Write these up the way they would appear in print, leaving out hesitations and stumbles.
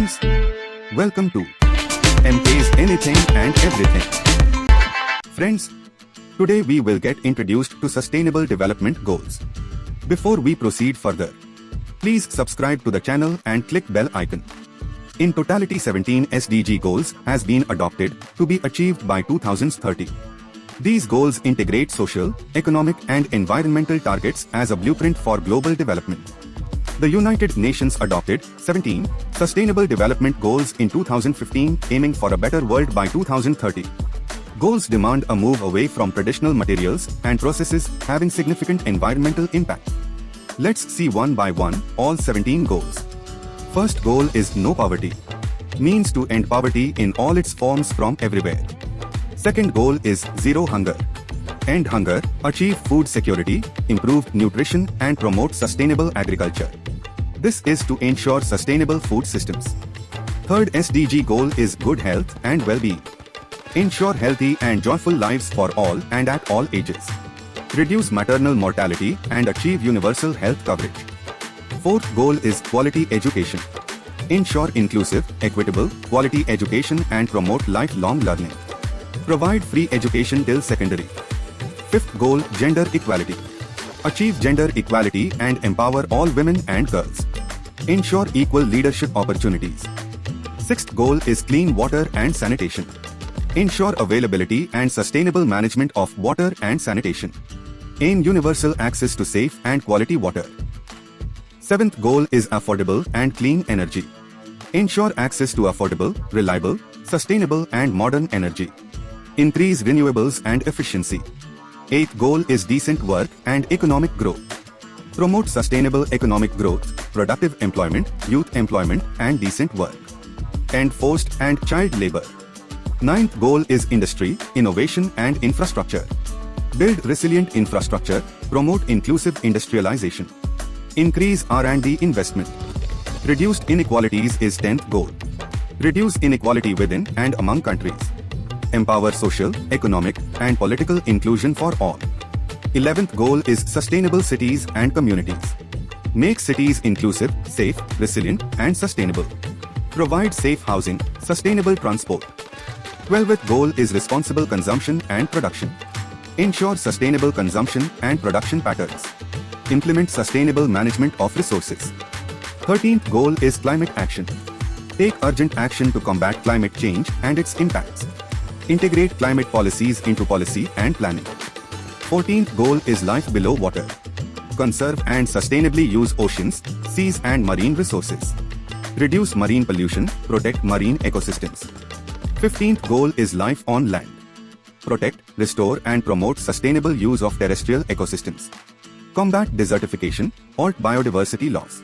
friends. Welcome to MK's Anything and Everything. Friends, today we will get introduced to Sustainable Development Goals. Before we proceed further, please subscribe to the channel and click bell icon. In totality, 17 SDG goals has been adopted to be achieved by 2030. These goals integrate social, economic and environmental targets as a blueprint for global development. The United Nations adopted 17 Sustainable Development Goals in 2015, aiming for a better world by 2030. Goals demand a move away from traditional materials and processes having significant environmental impact. Let's see one by one all 17 goals. First goal is no poverty, means to end poverty in all its forms from everywhere. Second goal is zero hunger. End hunger, achieve food security, improve nutrition and promote sustainable agriculture. This is to ensure sustainable food systems. Third SDG goal is good health and well-being. Ensure healthy and joyful lives for all and at all ages. Reduce maternal mortality and achieve universal health coverage. Fourth goal is quality education. Ensure inclusive, equitable, quality education and promote lifelong learning. Provide free education till secondary. Fifth goal, gender equality. Achieve gender equality and empower all women and girls. Ensure equal leadership opportunities. Sixth goal is clean water and sanitation. Ensure availability and sustainable management of water and sanitation. Aim universal access to safe and quality water. Seventh goal is affordable and clean energy. Ensure access to affordable, reliable, sustainable and modern energy. Increase renewables and efficiency. Eighth goal is decent work and economic growth. Promote sustainable economic growth, productive employment, youth employment and decent work. End forced and child labor. Ninth goal is industry, innovation and infrastructure. Build resilient infrastructure, promote inclusive industrialization. Increase R&D investment. Reduced inequalities is 10th goal. Reduce inequality within and among countries. Empower social, economic, and political inclusion for all. 11th goal is sustainable cities and communities. Make cities inclusive, safe, resilient, and sustainable. Provide safe housing, sustainable transport. 12th goal is responsible consumption and production. Ensure sustainable consumption and production patterns. Implement sustainable management of resources. 13th goal is climate action. Take urgent action to combat climate change and its impacts. Integrate climate policies into policy and planning. 14th goal is life below water. Conserve and sustainably use oceans, seas and marine resources. Reduce marine pollution, protect marine ecosystems. 15th goal is life on land. Protect, restore and promote sustainable use of terrestrial ecosystems. Combat desertification, halt biodiversity loss.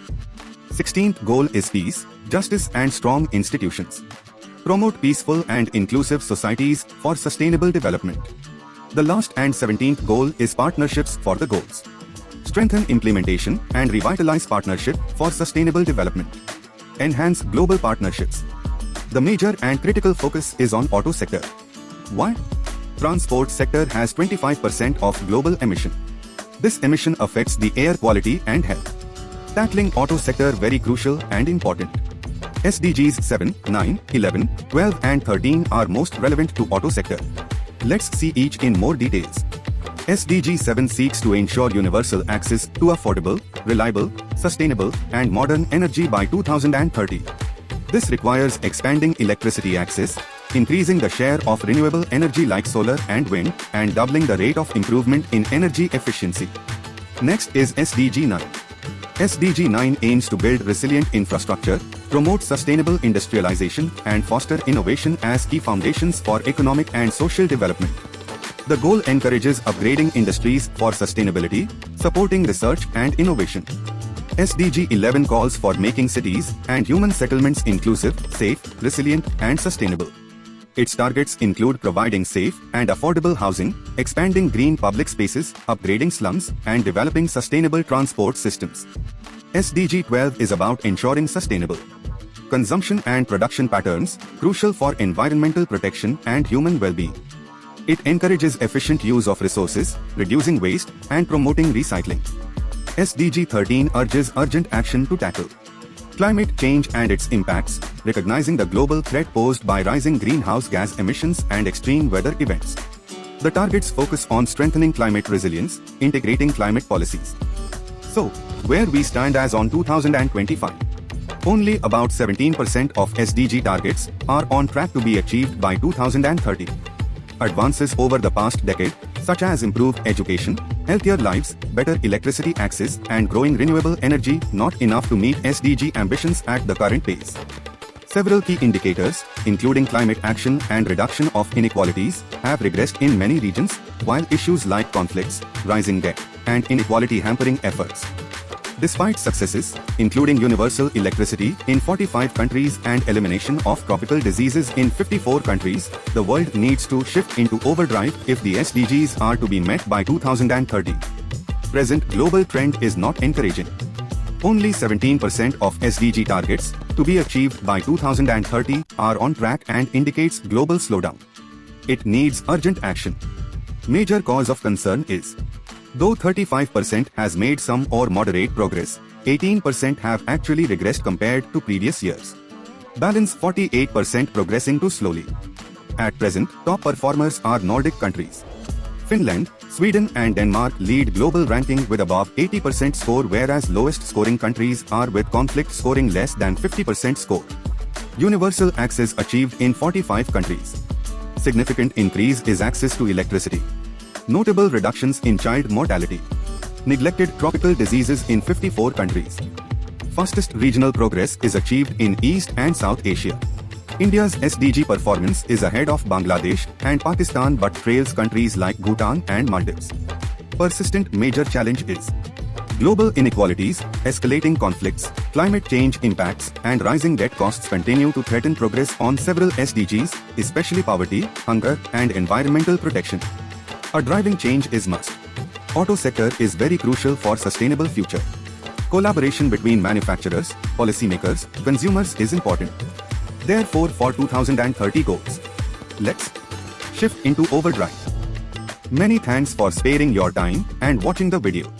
16th goal is peace, justice and strong institutions. Promote peaceful and inclusive societies for sustainable development. The last and 17th goal is partnerships for the goals. Strengthen implementation and revitalize partnership for sustainable development. Enhance global partnerships. The major and critical focus is on auto sector. Why? Transport sector has 25% of global emission. This emission affects the air quality and health. Tackling auto sector very crucial and important. SDGs 7, 9, 11, 12 and 13 are most relevant to auto sector. Let's see each in more details. SDG 7 seeks to ensure universal access to affordable, reliable, sustainable and modern energy by 2030. This requires expanding electricity access, increasing the share of renewable energy like solar and wind, and doubling the rate of improvement in energy efficiency. Next is SDG 9. SDG 9 aims to build resilient infrastructure, promote sustainable industrialization, and foster innovation as key foundations for economic and social development. The goal encourages upgrading industries for sustainability, supporting research and innovation. SDG 11 calls for making cities and human settlements inclusive, safe, resilient, and sustainable. Its targets include providing safe and affordable housing, expanding green public spaces, upgrading slums, and developing sustainable transport systems. SDG 12 is about ensuring sustainable consumption and production patterns, crucial for environmental protection and human well-being. It encourages efficient use of resources, reducing waste, and promoting recycling. SDG 13 urges urgent action to tackle Climate change and its impacts, recognizing the global threat posed by rising greenhouse gas emissions and extreme weather events. The targets focus on strengthening climate resilience, integrating climate policies. So, where we stand as on 2025? Only about 17% of SDG targets are on track to be achieved by 2030. Advances over the past decade, such as improved education, healthier lives, better electricity access, and growing renewable energy, not enough to meet SDG ambitions at the current pace. Several key indicators, including climate action and reduction of inequalities, have regressed in many regions, while issues like conflicts, rising debt, and inequality hampering efforts. Despite successes, including universal electricity in 45 countries and elimination of tropical diseases in 54 countries, the world needs to shift into overdrive if the SDGs are to be met by 2030. Present global trend is not encouraging. Only 17% of SDG targets to be achieved by 2030 are on track and indicates global slowdown. It needs urgent action. Major cause of concern is, though 35% has made some or moderate progress, 18% have actually regressed compared to previous years. Balance 48% progressing too slowly. At present, top performers are Nordic countries. Finland, Sweden and Denmark lead global ranking with above 80% score, whereas lowest scoring countries are with conflict scoring less than 50% score. Universal access achieved in 45 countries. Significant increase is access to electricity. Notable reductions in child mortality. Neglected tropical diseases in 54 countries. Fastest regional progress is achieved in East and South Asia. India's SDG performance is ahead of Bangladesh and Pakistan but trails countries like Bhutan and Maldives. Persistent major challenge is global inequalities, escalating conflicts, climate change impacts, and rising debt costs continue to threaten progress on several SDGs, especially poverty, hunger, and environmental protection. A driving change is must. Auto sector is very crucial for sustainable future. Collaboration between manufacturers, policymakers, consumers is important. Therefore, for 2030 goals, let's shift into overdrive. Many thanks for sparing your time and watching the video.